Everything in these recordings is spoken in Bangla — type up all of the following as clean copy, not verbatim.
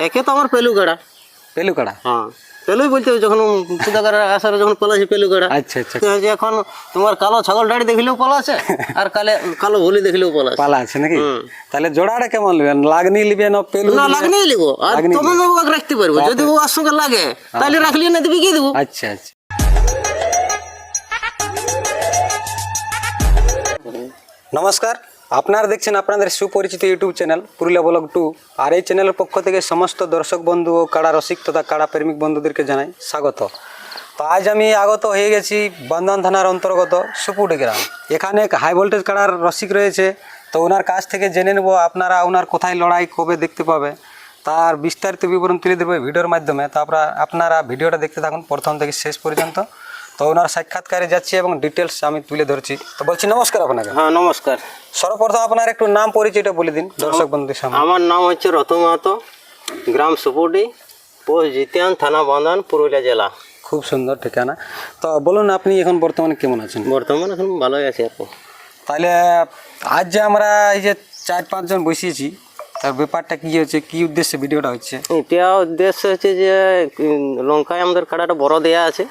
একে তো আমার পেলু কাড়া। পেলু কাড়া? হ্যাঁ, পেলুই বলতে হবে যখন কুদাগাড়া আসার যখন পলাছে পেলু কাড়া। আচ্ছা আচ্ছা, যে এখন তোমার কালো ছাগল ডাড়ি দেখলেও পলা আছে, আর কালো ভুলি দেখলেও পলা আছে। পালা আছে নাকি? তাহলে জোড়াটা কেমন নেবেন? লাগনি নিবে না পেলু? না, লাগনেই লিবো। আর তখন ওকে রাখতে পারবো, যদি ও আর সঙ্গে লাগে তাহলে রাখলি না দিবি গিয়ে দেবো। আচ্ছা আচ্ছা। নমস্কার, আপনারা দেখছেন আপনাদের সুপরিচিত ইউটিউব চ্যানেল পুরুলিয়া ব্লগ 2। আর এই চ্যানেলের পক্ষ থেকে সমস্ত দর্শক বন্ধু ও কাড়া রসিক তথা কাড়া প্রেমিক বন্ধুদেরকে জানাই স্বাগত। তো আজ আমি আগত হয়ে গেছি বন্ধন থানার অন্তর্গত সুপুটি গ্রাম। এখানে এক হাই ভোল্টেজ কাড়ার রসিক রয়েছে, তো ওনার কাছ থেকে জেনে নেব আপনারা ওনার কোথায় লড়াই কবে দেখতে পাবে, তার বিস্তারিত বিবরণ তুলে দেবো ভিডিওর মাধ্যমে। তো আপনারা ভিডিওটা দেখতে থাকুন প্রথম থেকে শেষ পর্যন্ত। তো ওনার সাক্ষাৎকারে যাচ্ছি এবং ডিটেলস আমি তুলে ধরছি। তো বলছি নমস্কার আপনাকে। হ্যাঁ, নমস্কার। সর্বপ্রথম আপনার একটু নাম পরিচয়টা বলে দিন দর্শক বন্ধুদের সামনে। আমার নাম হচ্ছে রতন মাহাতো, গ্রাম সুপুটি, পোস্ট জিতিয়ান, থানা বান্ধান, পুরুলিয়া জেলা। খুব সুন্দর ঠিকানা। তো বলুন আপনি এখন বর্তমানে কেমন আছেন? বর্তমানে এখন ভালোই আছি আপনি। তাহলে আজ যে আমরা এই যে 4-5 জন বসিয়েছি, তার ব্যাপারটা কি হচ্ছে, কি উদ্দেশ্যে ভিডিওটা হচ্ছে? এটা উদ্দেশ্য হচ্ছে যে লঙ্কায় আমাদের কাড়াটা বড় দেয়া আছে।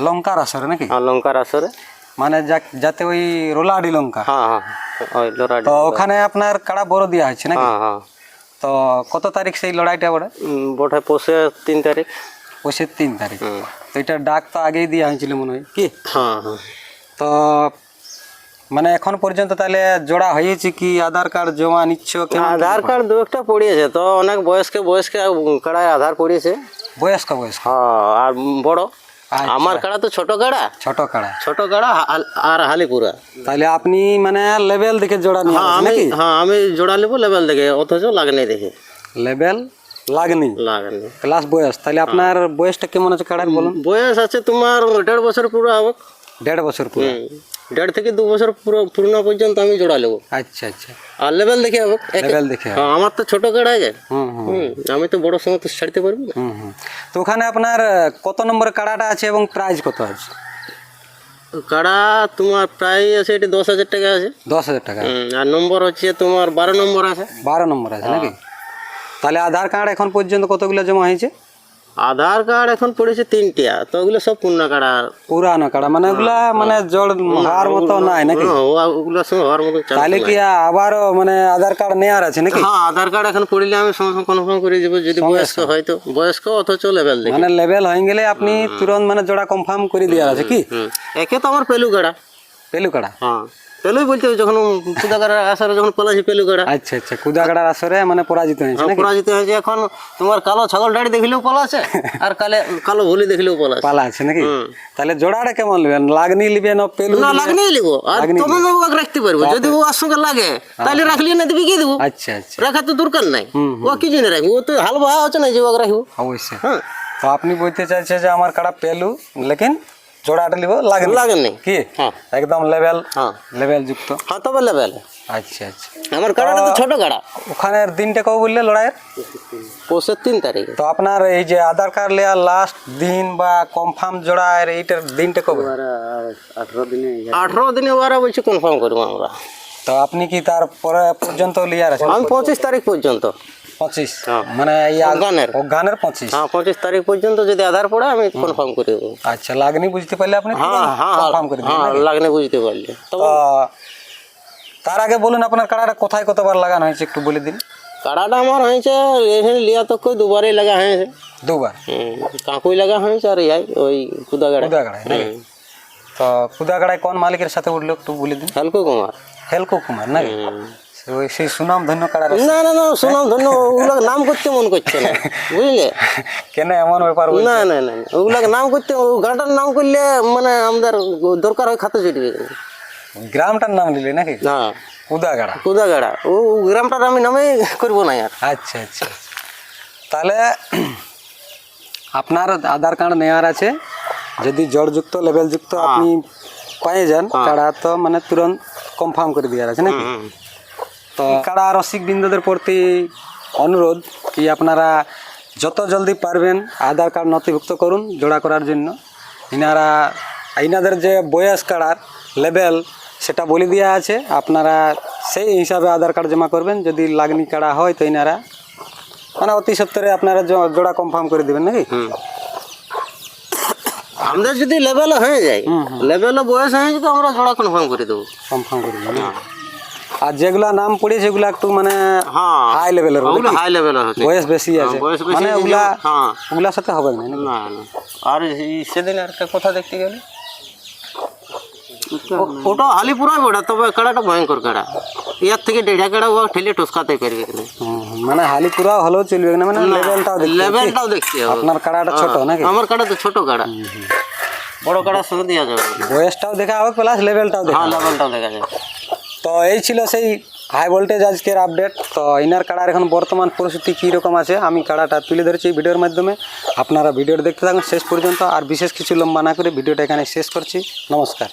লঙ্কার আসরে নাকি? আর লঙ্কার আসরে মানে যাতে ওই রোলাডি লঙ্কা। হ্যাঁ হ্যাঁ, ওই লড়াই। তো ওখানে আপনার কাড়া বড় দেওয়া হচ্ছে নাকি? হ্যাঁ হ্যাঁ। তো কত তারিখ সেই লড়াইটা বড়? বটে পৌষে 3 তারিখ। পৌষে 3 তারিখ। তো এটা ডাক তো আগেই দেওয়া হয়েছিল মনে হয় কি? হ্যাঁ হ্যাঁ। তো মানে এখন পর্যন্ত তাহলে জোড়া হয়েছে কি? আধার কার্ড জমা নিচ্ছ? আধার কার্ড 2-1টা পড়িয়েছে, তো অনেক বয়স্কে কাড়ায় আধার পড়িয়েছে। বয়স্ক? হ্যাঁ, আর বড়। আচ্ছা। আমার কাড়া তো ছোট কাড়া। ছোট কাড়া আর হালিপুরা। তাহলে আপনি মানে লেভেল দেখে জোড়া নিয়ে আসেন নাকি? হ্যাঁ, আমি জোড়া নেবো লেভেল দেখে, অথচ লাগনি দেখে। লেভেল লাগনি প্লাস বয়স। তাহলে আপনার বয়সটা কেমন আছে কাড়ার বলুন? বয়স আছে তোমার 1.5 বছর পুরো হবে। 1.5 বছর পুরো? 1.5 থেকে 2 বছর পুরো পর্যন্ত আমি জোড়া নেবো। আচ্ছা আচ্ছা। আর লেভেল দেখে হবে। লেভেল দেখে? হ্যাঁ, আমার তো ছোট কাড়া আছে। আমি তো বড় সঙ্গে তো ছাড়তে পারবো না। তো ওখানে আপনার কত নম্বরের কাড়াটা আছে এবং প্রাইস কত আছে? কাড়া তোমার প্রায় আছে, এটি 10,000 টাকা আছে। 10,000 টাকা? আর নম্বর হচ্ছে তোমার 12 নম্বর আছে। 12 নম্বর আছে নাকি? তাহলে আধার কার্ড এখন পর্যন্ত কতগুলো জমা হয়েছে? আধার কার্ড এখন পড়েছে 3টা, তো ওগুলো সব পুরনো কাড়া। পুরানো কাড়া মানে ওগুলা মানে জল হওয়ার মতো নাই নাকি? ওগুলোর সঙ্গে হওয়ার মতো। তাহলে কি আবারও মানে আধার কার্ড নেওয়ার আছে নাকি? হ্যাঁ, আধার কার্ড এখন পড়লে আমি সঙ্গে সঙ্গে কনফার্ম করে দেবো, যদি বয়স্ক হয় তো বয়স্ক, অথচ লেভেল দেখে। মানে লেভেল হয়ে গেলে আপনি তুরন্ত মানে জোড়া কনফার্ম করে দেওয়ার আছে কি? একে তো আমার পেলু কাড়া। পেলু কাড়া? হ্যাঁ, পেলুই বলতে হবে যখন কুদাগাড়া আসারে যখন পলাছে পেলু কাড়া। আচ্ছা আচ্ছা, কুদাগাড়ার আসরে মানে পরাজিত হয়েছে নাকি? পরাজিত হয়েছে। এখন তোমার কালো ছাগল ডাড়ি দেখলেও পলা আছে, আর কালো ভুলি দেখলেও পলা আছে নাকি? তাহলে জোড়াটা কেমন নেবেন? লাগনি নিবে না পেলু? না, লাগনেই লিবো। আর তখন ওকে রাখতে পারবো, যদি ও আর সঙ্গে লাগে তাহলে রাখলি না দিবি গিয়ে দেবো। আচ্ছা আচ্ছা। রাখার তো দরকার নাই। ও কি জন্য রাখবো? ও তো হালবা হচ্ছে না যে ওকে রাখবো। অবশ্যই। হ্যাঁ। তো আপনি বলতে চাইছে যে আমার কাড়া পেলু, লেকিন জোড়াটা নিব লাগেনি কি? হ্যাঁ, একদম লেভেল। হ্যাঁ, লেভেল যুক্ত। হ্যাঁ, তবে লেভেল। আচ্ছা আচ্ছা। আমার কাড়াটা তো ছোট কাড়া। ওখানে দিনটা কবে বললে লড়াইয়ের? পৌষে 3 তারিখে। তো আপনার এই যে আধার কার্ড লেয়ার লাস্ট দিন বা কনফার্ম জোড়ার এইটার দিনটা কবে? 18 দিনে ওরা বলছি কনফার্ম করবো আমরা। তো আপনি কি তার পরে পর্যন্ত লিয়ার আছেন? আমি 25 তারিখ পর্যন্ত। 25? মানে এই গানের 25? হ্যাঁ, 25 তারিখ পর্যন্ত যদি আধার পড়ে আমি কনফার্ম করে দেবো। আচ্ছা, লাগনি বুঝতে পারলে আপনি কনফার্ম করে দিবেন? হ্যাঁ, লাগনি বুঝতে পারলে। তো তার আগে বলুন আপনার কাড়াটা কোথায় কতবার লাগানো হয়েছে একটু বলে দিন। কাড়াটা আমার হয়েছে এখানে লিয়া তো কই 2বারই লাগা হয়েছে। 2বার? কাকুই লাগা হয়েছে আর ওই কুদাগাড়ায়। তো কুদাগাড়ায় কোন মালিকের সাথে উঠলো একটু বলে দিন। হেলকো কুমার নাকি? ওই সেই সুনাম ধন্য কাড়া? না না না, সুনাম ধন্য ওগুলোকে নাম করতে মন করছে না, বুঝলে? কেন এমন ব্যাপার? না না না, ওগুলোকে নাম করতে, গাড়াটার নাম করলে মানে আমাদের দরকার হয় খাতে চটবে। গ্রামটার নাম নিলে নাকি? না, কুদাগাড়া। ও গ্রামটার আমি নামে করবো না আর। আচ্ছা আচ্ছা। তাহলে আপনার আধার কার্ড নেওয়ার আছে, যদি জড়যুক্ত লেভেলযুক্ত আপনি পেয়ে যান কাড়া, তো মানে তুরন্ত কনফার্ম করে দেওয়ার আছে নাকি? তো কাড়া রসিক বৃন্দদের প্রতি অনুরোধ কি আপনারা যত জলদি পারবেন আধার কার্ড নথিভুক্ত করুন জোড়া করার জন্য। ইনাদের যে বয়স কাড়ার লেভেল সেটা বলে দেওয়া আছে, আপনারা সেই হিসাবে আধার কার্ড জমা করবেন। যদি লাগনি কাড়া হয় তো ইনারা মানে অতি সত্তরে আপনারা জোড়া কনফার্ম করে দেবেন নাকি? আমাদের যদি লেভেল হয়ে যায়, লেভেলে বয়স হয়ে যায় তো আমরা জোড়া কনফার্ম করে দেবো। কনফার্ম করে দেবেন। আর যেগুলা নাম পড়েছে সেগুলা একটু মানে হ্যাঁ হাই লেভেলের, ওগুলো হাই লেভেলের হচ্ছে, বয়স বেশি আছে, বয়স বেশি মানে আছে, ওগুলা হ্যাঁ ওগুলার সাথে হবে না নাকি? না না। আর সেদিন একটা কথা দেখতে গেলে ওটাও হালি পুরাই বড়া, তবে কাড়াটা ভয়ঙ্কর কাড়া, ইয়ার থেকে দেড়া কাড়া ও ঠেলে টসকাতে পারবে কিনা। মানে হালি পুরা হলেও চলবে না, মানে লেভেলটাও দেখতে হবে। লেভেলটাও দেখতে হবে। আপনার কাড়াটা ছোট নাকি? আমার কাড়া তো ছোট কাড়া, বড় কাড়ার সঙ্গে দেওয়া যাবে না। বয়সটাও দেখা হবে প্লাস লেভেলটাও দেখা হ্যাঁ হবে। লেভেলটাও দেখা যায়। তো এই ছিল সেই হাই ভোল্টেজ আজকের আপডেট। তো ইনার কাড়ার এখন বর্তমান পরিস্থিতি কীরকম আছে আমি কাড়াটা তুলে ধরেছি এই ভিডিওর মাধ্যমে। আপনারা ভিডিওটা দেখতে থাকুন শেষ পর্যন্ত। আর বিশেষ কিছু লম্বা না করে ভিডিওটা এখানে শেষ করছি। নমস্কার।